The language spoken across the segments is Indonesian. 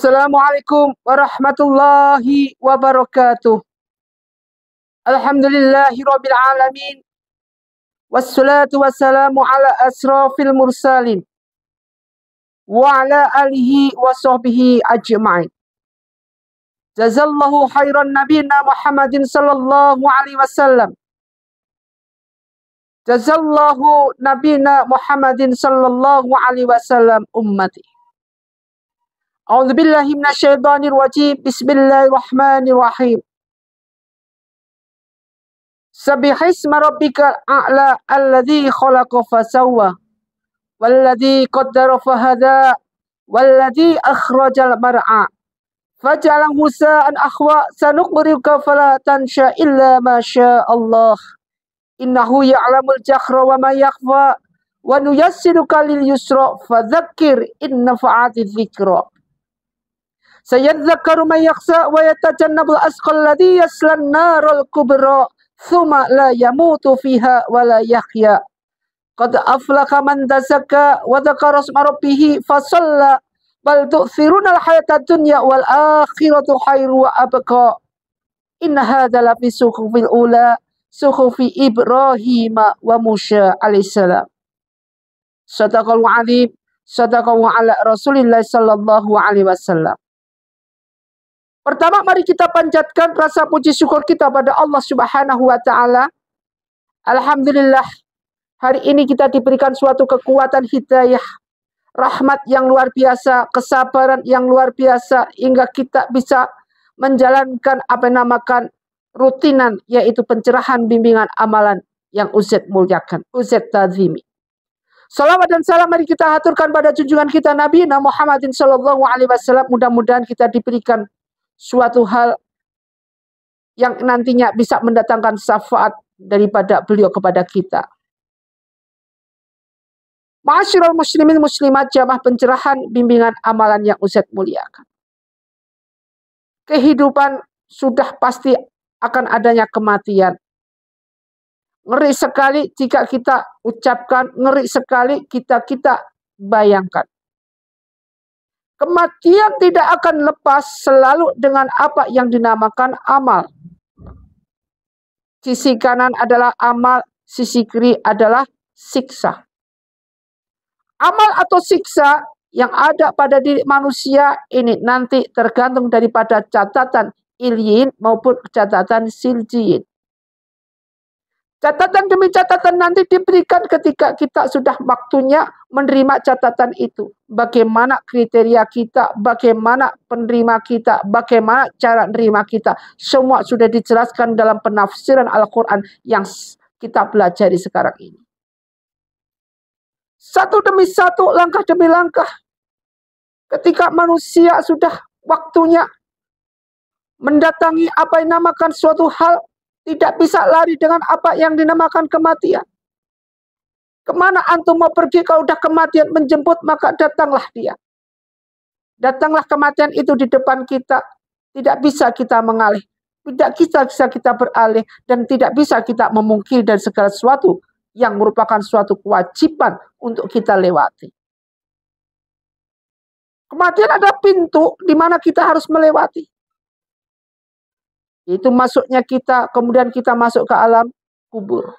Assalamualaikum warahmatullahi wabarakatuh. Alhamdulillahi rabbil alamin. Wassalatu wassalamu ala asrafil mursalin. Wa ala alihi wa sahbihi ajma'in. Jazallahu khairan nabiyina Muhammadin sallallahu alaihi wasallam. Jazallahu nabiyina Muhammadin sallallahu alaihi wasallam ummati. A'udzubillahi minasyaitonir rajim. Bismillahirrahmanirrahim. Sabbihisma rabbikal a'la alladzi khalaqa fasawwa walladzi qaddara fahada walladzi akhrajal mar'a faj'alahu sa'an akhwa sanuqri'uka fala tansha illa ma syaa Allah innahu ya'lamul jahra wa ma yakhfa wa nuyassiruka lil yusra fadzakkir in nafa'ati dzikra sayadzakkaru man yakhsha wa yatajannabul asqal ladzi yaslan naral kubra thumma la yamutu fiha wa la yahya qad aflaha man tazakka wa dzakara isma rabbih fasalla bal tu'thiruna al-hayata dunya wal akhiratu khairu wa abqa inna hadza la fi suhufil ula suhufi Ibrahim wa Musa alaihissalam. Sadaqallahu azim, sadaqallahu ala Rasulillah sallallahu alaihi wasallam. Pertama, mari kita panjatkan rasa puji syukur kita pada Allah Subhanahu wa taala. Alhamdulillah, hari ini kita diberikan suatu kekuatan hidayah, rahmat yang luar biasa, kesabaran yang luar biasa hingga kita bisa menjalankan apa yang namakan rutinan, yaitu pencerahan bimbingan amalan yang Ustaz muliakan, Ustaz tazimi. Salawat dan salam mari kita haturkan pada junjungan kita Nabi Muhammadin sallallahu alaihi wasallam. Mudah-mudahan kita diberikan suatu hal yang nantinya bisa mendatangkan syafaat daripada beliau kepada kita. Ma'asyiral muslimin muslimat, jamaah pencerahan bimbingan amalan yang Ustaz muliakan. Kehidupan sudah pasti akan adanya kematian. Ngeri sekali jika kita ucapkan, ngeri sekali kita bayangkan. Kematian tidak akan lepas selalu dengan apa yang dinamakan amal. Sisi kanan adalah amal, sisi kiri adalah siksa. Amal atau siksa yang ada pada diri manusia ini nanti tergantung daripada catatan ilyin maupun catatan siljiyin. Catatan demi catatan nanti diberikan ketika kita sudah waktunya menerima catatan itu. Bagaimana kriteria kita, bagaimana penerima kita, bagaimana cara menerima kita. Semua sudah dijelaskan dalam penafsiran Al-Quran yang kita pelajari sekarang ini. Satu demi satu, langkah demi langkah. Ketika manusia sudah waktunya mendatangi apa yang dinamakan suatu hal, tidak bisa lari dengan apa yang dinamakan kematian. Kemana antum mau pergi kalau udah kematian menjemput, maka datanglah dia. Datanglah kematian itu di depan kita. Tidak bisa kita mengalih. Tidak bisa kita beralih. Dan tidak bisa kita memungkiri dari segala sesuatu yang merupakan suatu kewajiban untuk kita lewati. Kematian ada pintu di mana kita harus melewati. Itu masuknya kita, kemudian kita masuk ke alam kubur.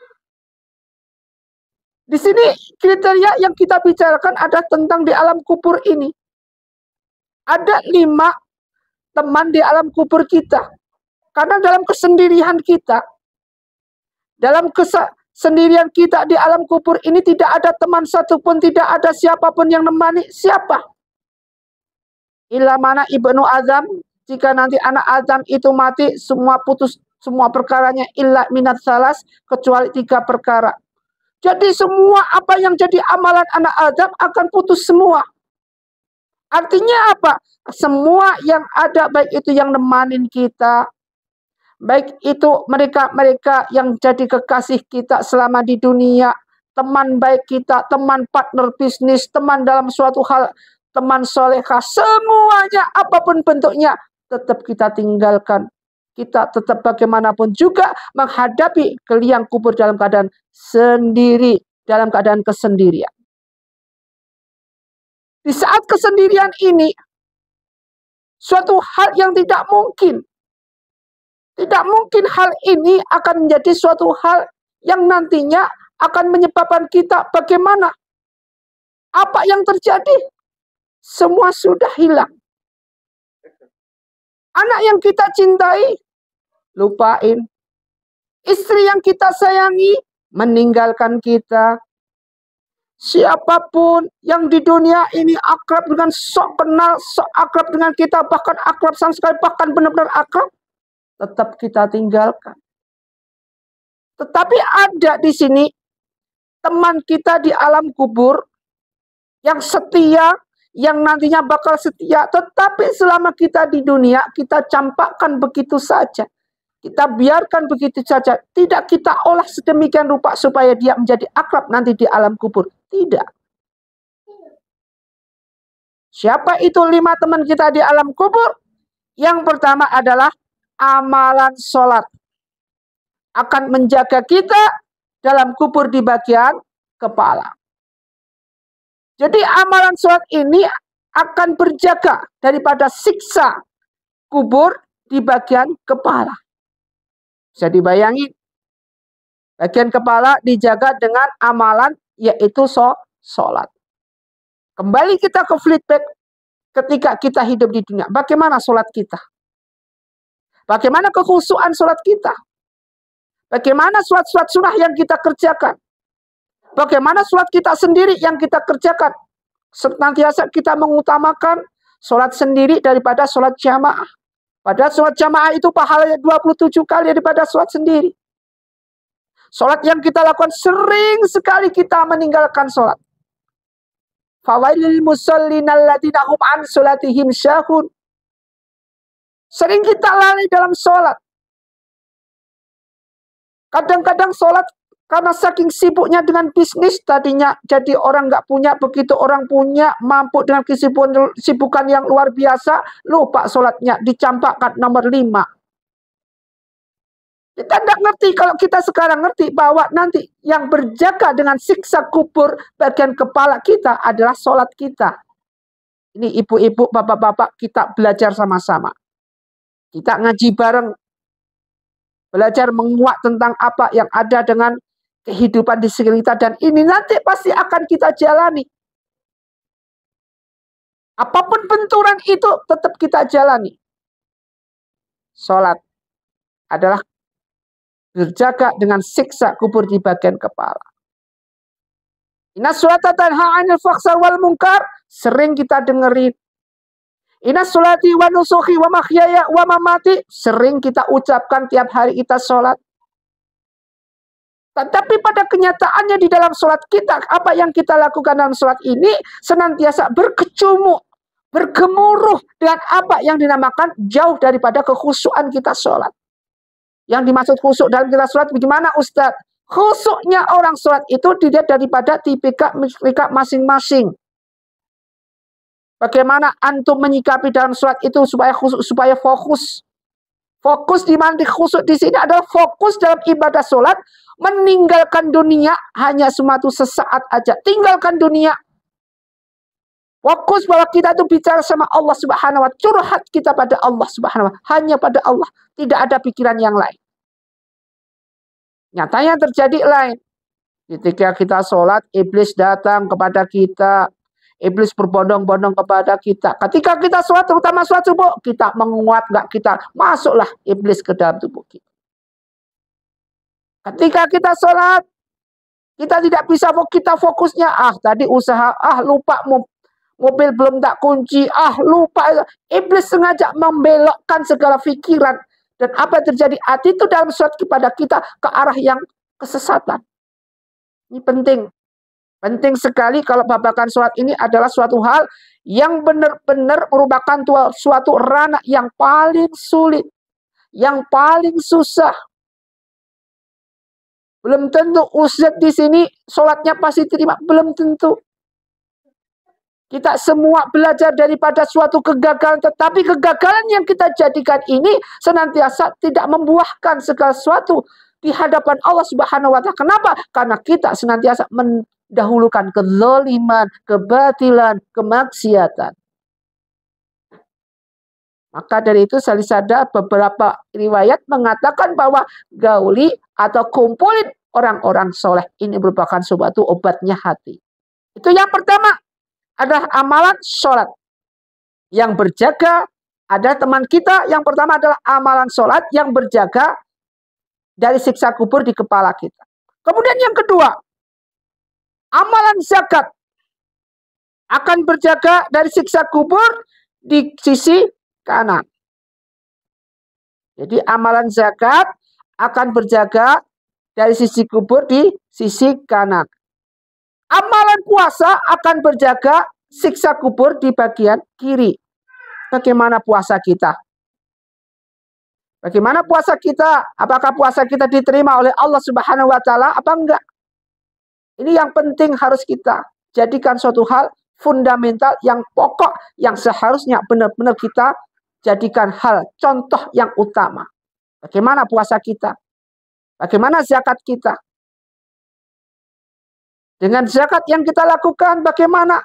Di sini kriteria yang kita bicarakan ada tentang di alam kubur ini. Ada 5 teman di alam kubur kita. Karena dalam kesendirian kita, dalam kesendirian kita di alam kubur ini tidak ada teman satupun, tidak ada siapapun yang menemani siapa. Ila mana Ibnu Adam. Jika nanti anak Adam itu mati, semua putus, semua perkaranya illa minat salas, kecuali 3 perkara. Jadi semua apa yang jadi amalan anak Adam akan putus semua. Artinya apa? Semua yang ada, baik itu yang nemanin kita, baik itu mereka-mereka yang jadi kekasih kita selama di dunia, teman baik kita, teman partner bisnis, teman dalam suatu hal, teman solehah, semuanya apapun bentuknya, tetap kita tinggalkan. Kita tetap bagaimanapun juga menghadapi ke liang kubur dalam keadaan sendiri, dalam keadaan kesendirian. Di saat kesendirian ini, Suatu hal yang tidak mungkin. Tidak mungkin hal ini akan menjadi suatu hal yang nantinya akan menyebabkan kita bagaimana. Apa yang terjadi? Semua sudah hilang. Anak yang kita cintai, lupain. Istri yang kita sayangi, meninggalkan kita. Siapapun yang di dunia ini akrab dengan sok kenal, sok akrab dengan kita, bahkan akrab sama sekali, bahkan benar-benar akrab, tetap kita tinggalkan. Tetapi ada di sini teman kita di alam kubur yang setia, yang nantinya bakal setia, tetapi selama kita di dunia, kita campakkan begitu saja. Kita biarkan begitu saja. Tidak kita olah sedemikian rupa supaya dia menjadi akrab nanti di alam kubur. Tidak. Siapa itu 5 teman kita di alam kubur? Yang pertama adalah amalan sholat. Akan menjaga kita dalam kubur di bagian kepala. Jadi amalan sholat ini akan berjaga daripada siksa kubur di bagian kepala. Bisa dibayangin, bagian kepala dijaga dengan amalan yaitu sholat. Kembali kita ke flashback ketika kita hidup di dunia. Bagaimana sholat kita? Bagaimana kekhusyuan sholat kita? Bagaimana sholat-sholat sunnah yang kita kerjakan? Bagaimana sholat kita sendiri yang kita kerjakan? Senantiasa kita mengutamakan sholat sendiri daripada sholat jamaah. Padahal sholat jamaah itu pahalanya 27 kali daripada sholat sendiri. Sholat yang kita lakukan sering sekali kita meninggalkan sholat. Fawailil musallin alladzina hum an sholatihim sahun. Sering kita lalai dalam sholat. Kadang-kadang sholat karena saking sibuknya dengan bisnis, tadinya jadi orang nggak punya, begitu orang punya, mampu dengan kesibukan yang luar biasa, lupa sholatnya, dicampakkan nomor 5. Kita tidak ngerti, kalau kita sekarang ngerti bahwa nanti yang berjaga dengan siksa kubur bagian kepala kita adalah sholat kita. Ini ibu-ibu, bapak-bapak, kita belajar sama-sama. Kita ngaji bareng, belajar menguak tentang apa yang ada dengan kehidupan di sekitar kita, dan ini nanti pasti akan kita jalani. Apapun benturan itu tetap kita jalani. Sholat adalah berjaga dengan siksa kubur di bagian kepala. Inna sholata tanha 'anil fahsya'i wal munkar, sering kita dengerin. Inna sholati wa nusuki wa mahyaya wa mamati, sering kita ucapkan tiap hari kita sholat. Tetapi pada kenyataannya di dalam sholat kita, apa yang kita lakukan dalam sholat ini senantiasa berkecumuk, bergemuruh dengan apa yang dinamakan jauh daripada kekhusyuan kita sholat. Yang dimaksud khusyuk dalam kita sholat bagaimana Ustadz? Khusyuknya orang sholat itu dilihat daripada tipikal mereka masing-masing. Bagaimana antum menyikapi dalam sholat itu supaya khusyuk, supaya fokus. Fokus di mana khusyuk di sini adalah fokus dalam ibadah sholat, meninggalkan dunia hanya sematu sesaat aja. Tinggalkan dunia. Fokus bahwa kita itu bicara sama Allah Subhanahu wa ta'ala, curhat kita pada Allah Subhanahu wa ta'ala, hanya pada Allah, tidak ada pikiran yang lain. Nyatanya terjadi lain. Ketika kita sholat, iblis datang kepada kita. Iblis berbondong-bondong kepada kita. Ketika kita sholat, terutama sholat subuh, kita menguat, nggak kita, masuklah iblis ke dalam tubuh kita. Ketika kita sholat, kita tidak bisa, kita fokusnya, tadi usaha, lupa mobil belum tak kunci, lupa. Iblis sengaja membelokkan segala pikiran. Dan apa yang terjadi? Hati itu dalam sholat kepada kita ke arah yang kesesatan. Ini penting. Penting sekali kalau babakan sholat ini adalah suatu hal yang benar-benar merupakan suatu ranah yang paling sulit. Yang paling susah. Belum tentu ustadz di sini sholatnya pasti terima. Belum tentu. Kita semua belajar daripada suatu kegagalan. Tetapi kegagalan yang kita jadikan ini senantiasa tidak membuahkan segala sesuatu di hadapan Allah Subhanahu wa ta'ala. Kenapa? Karena kita senantiasa mendahulukan kezaliman, kebatilan, kemaksiatan. Maka dari itu ada beberapa riwayat mengatakan bahwa gauli atau kumpulin orang-orang soleh ini merupakan suatu obatnya hati. Itu yang pertama adalah amalan sholat. Yang berjaga ada teman kita yang pertama adalah amalan sholat yang berjaga dari siksa kubur di kepala kita. Kemudian yang kedua, amalan zakat akan berjaga dari siksa kubur di sisi kanan. Jadi amalan zakat akan berjaga dari sisi kubur di sisi kanan. Amalan puasa akan berjaga siksa kubur di bagian kiri. Bagaimana puasa kita? Bagaimana puasa kita? Apakah puasa kita diterima oleh Allah Subhanahu wa taala apa enggak? Ini yang penting harus kita jadikan suatu hal fundamental yang pokok yang seharusnya benar-benar kita jadikan hal contoh yang utama. Bagaimana puasa kita? Bagaimana zakat kita? Dengan zakat yang kita lakukan bagaimana?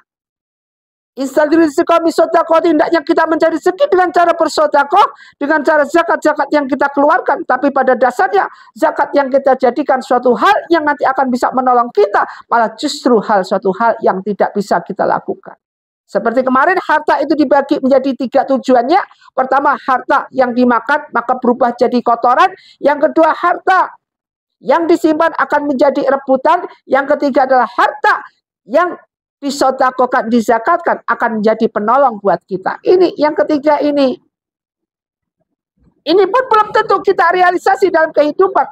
Hendaknya kita mencari rezeki dengan cara bersedekah, dengan cara zakat-zakat yang kita keluarkan. Tapi pada dasarnya zakat yang kita jadikan suatu hal yang nanti akan bisa menolong kita, malah justru suatu hal yang tidak bisa kita lakukan. Seperti kemarin harta itu dibagi menjadi 3 tujuannya. Pertama, harta yang dimakan maka berubah jadi kotoran. Yang kedua, harta yang disimpan akan menjadi rebutan. Yang ketiga adalah harta yang disedekahkan, dizakatkan akan menjadi penolong buat kita. Ini yang ketiga ini. Ini pun belum tentu kita realisasi dalam kehidupan.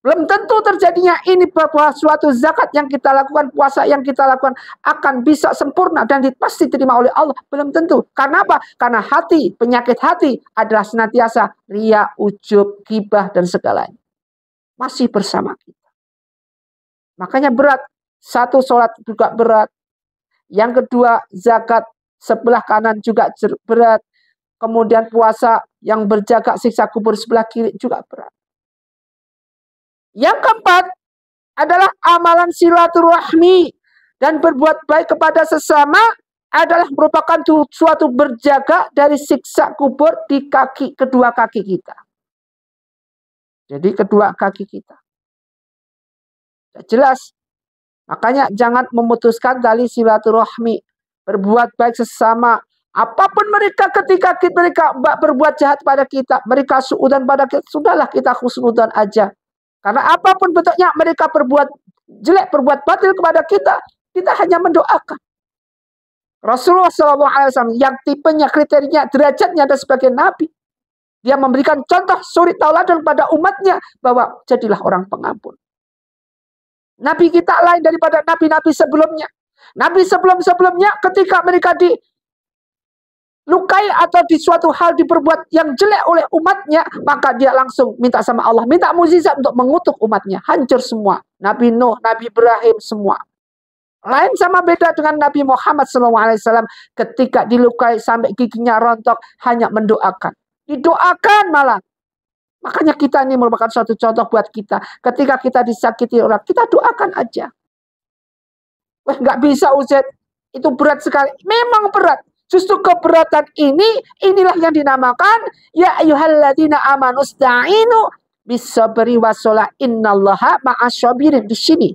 Belum tentu terjadinya ini bahwa suatu zakat yang kita lakukan, puasa yang kita lakukan akan bisa sempurna dan pasti diterima oleh Allah. Belum tentu. Karena apa? Karena hati, penyakit hati adalah senantiasa riya, ujub, ghibah dan segalanya. Masih bersama kita. Makanya berat. Satu, sholat juga berat. Yang kedua, zakat sebelah kanan juga berat. Kemudian puasa yang berjaga siksa kubur sebelah kiri juga berat. Yang keempat adalah amalan silaturahmi dan berbuat baik kepada sesama adalah merupakan suatu berjaga dari siksa kubur di kedua kaki kita. Jadi kedua kaki kita. Jelas. Makanya jangan memutuskan tali silaturahmi. Berbuat baik sesama. Apapun mereka ketika mereka berbuat jahat pada kita. Mereka suudzon pada kita. Sudahlah kita husnudzon aja. Karena apapun bentuknya mereka berbuat jelek, berbuat batil kepada kita. Kita hanya mendoakan. Rasulullah SAW yang tipenya, kriterianya, derajatnya ada sebagai nabi. Dia memberikan contoh suri tauladan pada umatnya. Bahwa jadilah orang pengampun. Nabi kita lain daripada nabi-nabi sebelumnya. Nabi sebelum-sebelumnya ketika mereka dilukai atau di suatu hal diperbuat yang jelek oleh umatnya, maka dia langsung minta sama Allah, minta mukjizat untuk mengutuk umatnya. Hancur semua. Nabi Nuh, Nabi Ibrahim, semua. Lain sama beda dengan Nabi Muhammad SAW ketika dilukai sampai giginya rontok, hanya mendoakan. Didoakan malah. Makanya kita ini merupakan suatu contoh buat kita. Ketika kita disakiti orang, kita doakan aja. Wah, nggak bisa Ustaz. Itu berat sekali. Memang berat. Justru keberatan inilah yang dinamakan ya ayyuhalladzina amanu sta'inu bis-sabri was-shalah innallaha ma'asyabirin. Di sini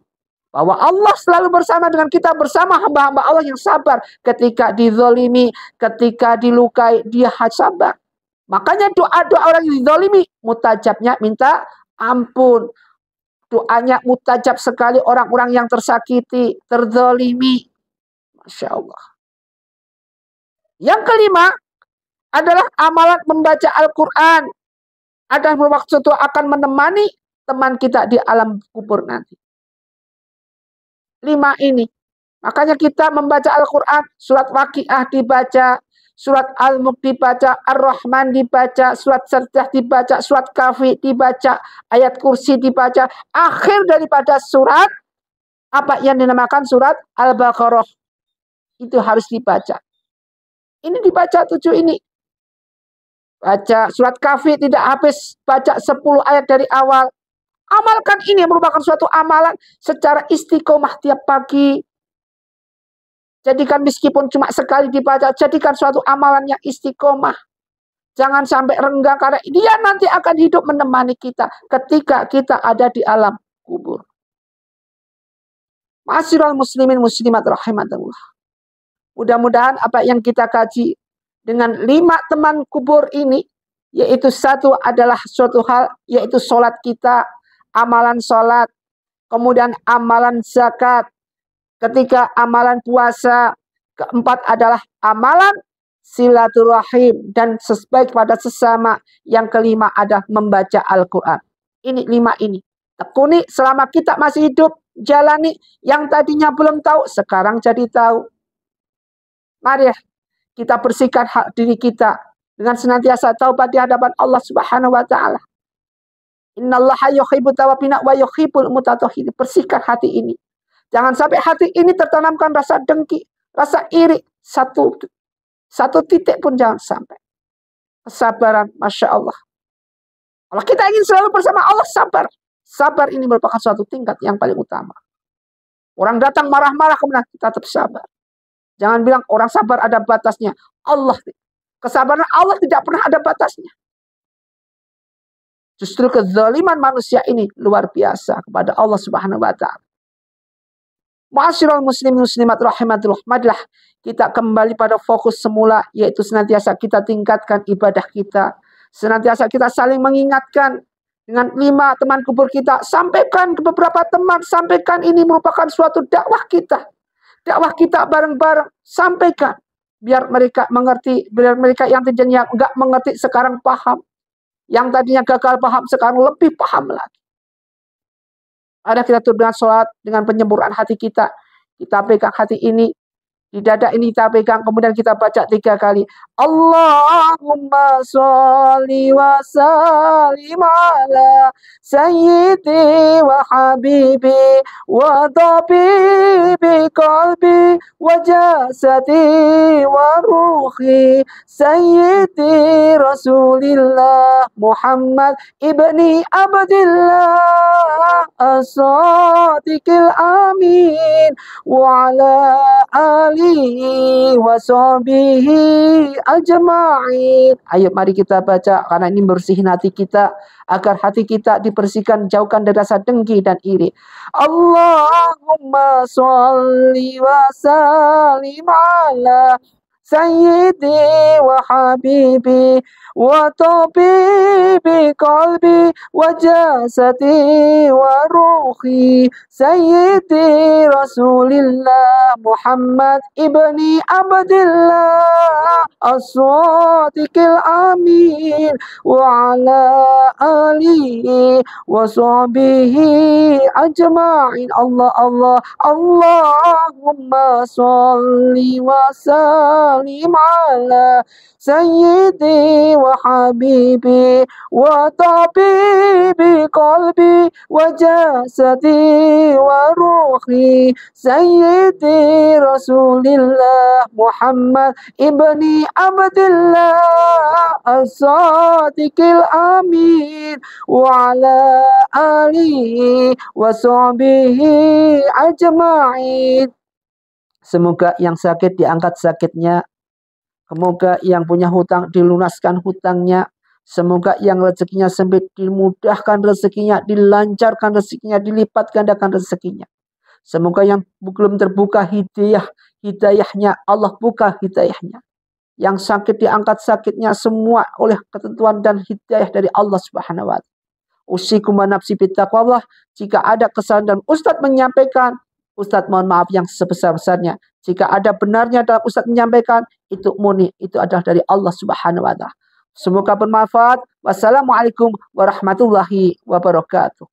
bahwa Allah selalu bersama dengan kita, bersama hamba-hamba Allah yang sabar. Ketika dizalimi, ketika dilukai, dia sabar. Makanya doa-doa orang yang dizalimi, mutajabnya minta ampun. Doanya mutajab sekali orang-orang yang tersakiti, terzalimi. Masya Allah. Yang kelima adalah amalan membaca Al-Quran. Ada waktu itu akan menemani teman kita di alam kubur nanti. 5 ini. Makanya kita membaca Al-Quran, surat Waqiah dibaca, surat Al-Mulk dibaca, Ar-Rahman dibaca, surat Sajdah dibaca, surat Kahfi dibaca, ayat Kursi dibaca. Akhir daripada surat, apa yang dinamakan surat Al-Baqarah. Itu harus dibaca. Ini dibaca 7 ini. Baca surat Kahfi tidak habis, baca 10 ayat dari awal. Amalkan ini merupakan suatu amalan secara istiqomah tiap pagi. Jadikan meskipun cuma sekali dibaca, jadikan suatu amalan yang istiqomah. Jangan sampai renggang karena dia nanti akan hidup menemani kita ketika kita ada di alam kubur. Ma'asyiral muslimin muslimat rahimakumullah. Mudah-mudahan apa yang kita kaji dengan 5 teman kubur ini, yaitu satu adalah suatu hal, yaitu sholat kita, amalan sholat, kemudian amalan zakat, ketika amalan puasa, keempat adalah amalan silaturahim dan baik pada sesama, yang kelima adalah membaca Al-Quran. Ini 5 ini. Tekuni selama kita masih hidup, jalani yang tadinya belum tahu, sekarang jadi tahu. Mari kita bersihkan hak diri kita dengan senantiasa taubat di hadapan Allah Subhanahu wa taala. Innallaha yuhibbut tawwabina wa yuhibbul mutatahhirin. Bersihkan hati ini. Jangan sampai hati ini tertanamkan rasa dengki, rasa iri. Satu titik pun jangan sampai. Kesabaran, Masya Allah. Kalau kita ingin selalu bersama Allah, sabar. Sabar ini merupakan suatu tingkat yang paling utama. Orang datang marah-marah, kemudian kita tetap sabar. Jangan bilang orang sabar ada batasnya. Kesabaran Allah tidak pernah ada batasnya. Justru kezaliman manusia ini luar biasa kepada Allah Subhanahu wa taala. Ma'asyiral muslimin muslimat rahimatullah. Marilah kita kembali pada fokus semula, yaitu senantiasa kita tingkatkan ibadah kita. Senantiasa kita saling mengingatkan dengan 5 teman kubur kita. Sampaikan ke beberapa teman, sampaikan ini merupakan suatu dakwah kita. Dakwah kita bareng-bareng, sampaikan. Biar mereka mengerti, biar mereka yang tadinya enggak mengerti sekarang paham. Yang tadinya gagal paham sekarang lebih paham lagi. Ada kita tutup dengan sholat, dengan penyemburan hati kita. Kita pegang hati ini, di dada ini kita pegang, kemudian kita baca 3 kali. Allahumma sholli wa sallim ala sayyidi wa habibi wa tabibi qalbi wa jasadi wa ruhi sayyidi Rasulillah Muhammad ibni Abdillah as-sadiqil amin wa ala alihi wa sahbihi ajma'in. Ayo mari kita baca, karena ini bersihin hati kita, agar hati kita dibersihkan, jauhkan dari rasa dengki dan iri. Allahumma sholli wa sallim ala sayyidi wa habibi wa tabibi qalbi wa jasadi wa ruhi sayyidi Rasulillah Muhammad ibni Abdillah as-sadiqil amin wa ala alihi wa sahbihi ajma'in. Allahumma sholli wa sallim ala sayyidi wa habibi wa tabibi qalbi wa jasadi wa ruhi sayyidi Rasulillah Muhammad ibni Abdillah as-sadiqil amin wa ala alihi wa sahbihi ajma'in. Semoga yang sakit diangkat sakitnya. Semoga yang punya hutang dilunaskan hutangnya. Semoga yang rezekinya sempit dimudahkan rezekinya, dilancarkan rezekinya, dilipat gandakan rezekinya. Semoga yang belum terbuka hidayahnya, Allah buka hidayahnya. Yang sakit diangkat sakitnya, semua oleh ketentuan dan hidayah dari Allah Subhanahu wa taala. Usikum wa nafsi bittaqwallah. Jika ada kesalahan dan Ustadz menyampaikan, Ustadz mohon maaf yang sebesar-besarnya. Jika ada benarnya dalam Ustadz menyampaikan, itu murni, itu adalah dari Allah Subhanahu wa taala. Semoga bermanfaat. Wassalamualaikum warahmatullahi wabarakatuh.